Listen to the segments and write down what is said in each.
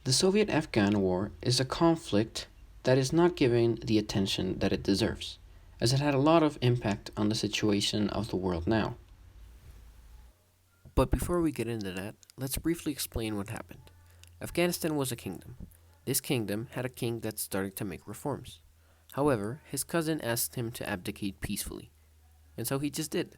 The Soviet-Afghan War is a conflict that is not given the attention that it deserves, as it had a lot of impact on the situation of the world now. But before we get into that, let's briefly explain what happened. Afghanistan was a kingdom. This kingdom had a king that started to make reforms. However, his cousin asked him to abdicate peacefully, and so he just did.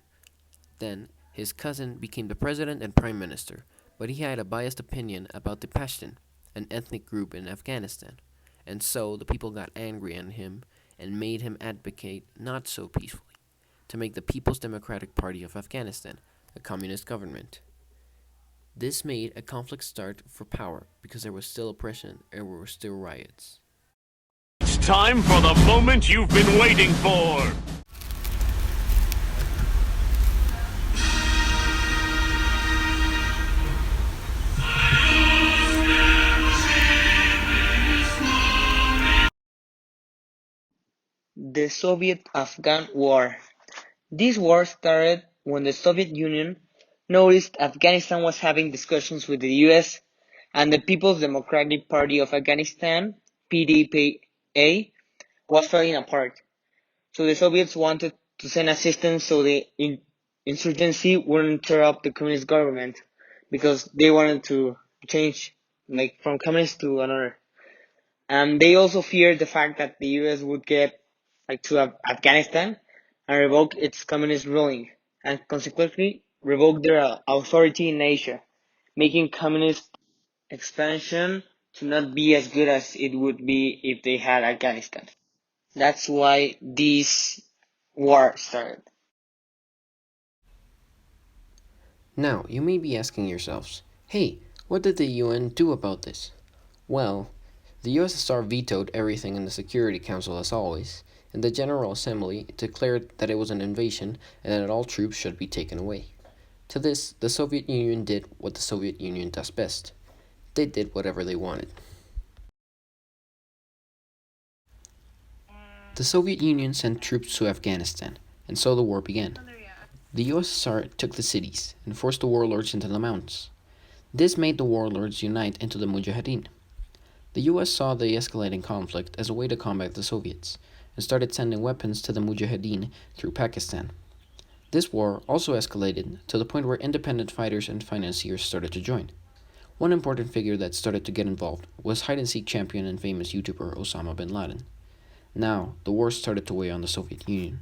Then, his cousin became the president and prime minister, but he had a biased opinion about the Pashtun, an ethnic group in Afghanistan, and so the people got angry at him and made him advocate not so peacefully to make the People's Democratic Party of Afghanistan a communist government. This made a conflict start for power because there was still oppression and there were still riots. It's time for the moment you've been waiting for! The Soviet-Afghan War. This war started when the Soviet Union noticed Afghanistan was having discussions with the US and the People's Democratic Party of Afghanistan (PDPA) was falling apart. So the Soviets wanted to send assistance so the insurgency wouldn't tear up the communist government because they wanted to change from communist to another. And they also feared the fact that the US would get to Afghanistan and revoke its communist ruling, and consequently revoke their authority in Asia, making communist expansion to not be as good as it would be if they had Afghanistan. That's why this war started. Now, you may be asking yourselves, hey, what did the UN do about this? Well, the USSR vetoed everything in the Security Council as always, and the General Assembly declared that it was an invasion and that all troops should be taken away. To this, the Soviet Union did what the Soviet Union does best. They did whatever they wanted. The Soviet Union sent troops to Afghanistan, and so the war began. The USSR took the cities and forced the warlords into the mountains. This made the warlords unite into the Mujahideen. The US saw the escalating conflict as a way to combat the Soviets, and started sending weapons to the Mujahideen through Pakistan. This war also escalated to the point where independent fighters and financiers started to join. One important figure that started to get involved was hide-and-seek champion and famous YouTuber Osama bin Laden. Now, the war started to weigh on the Soviet Union.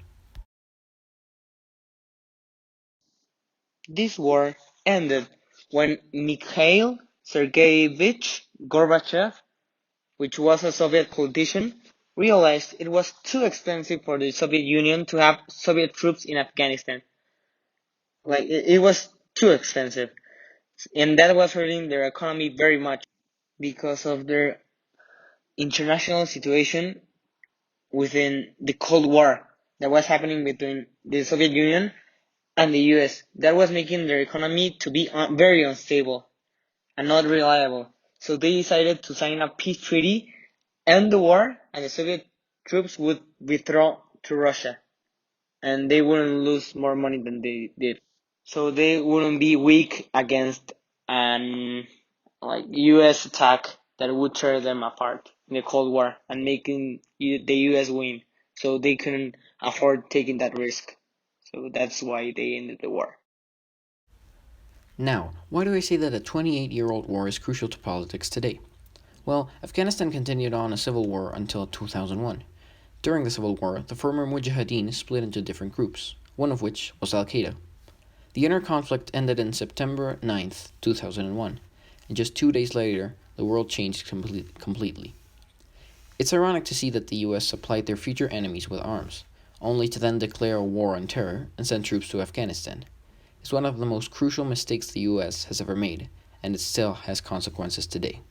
This war ended when Mikhail Sergeyevich Gorbachev, which was a Soviet politician, realized it was too expensive for the Soviet Union to have Soviet troops in Afghanistan. It was too expensive. And that was hurting their economy very much because of their international situation within the Cold War that was happening between the Soviet Union and the US. That was making their economy to be very unstable and not reliable. So they decided to sign a peace treaty, end the war, and the Soviet troops would withdraw to Russia. And they wouldn't lose more money than they did. So they wouldn't be weak against an US attack that would tear them apart in the Cold War and making the US win. So they couldn't afford taking that risk. So that's why they ended the war. Now, why do I say that a 28-year-old war is crucial to politics today? Well, Afghanistan continued on a civil war until 2001. During the civil war, the former Mujahideen split into different groups, one of which was Al-Qaeda. The inner conflict ended on September 9th, 2001, and just 2 days later, the world changed completely. It's ironic to see that the US supplied their future enemies with arms, only to then declare a war on terror and send troops to Afghanistan. It's one of the most crucial mistakes the US has ever made, and it still has consequences today.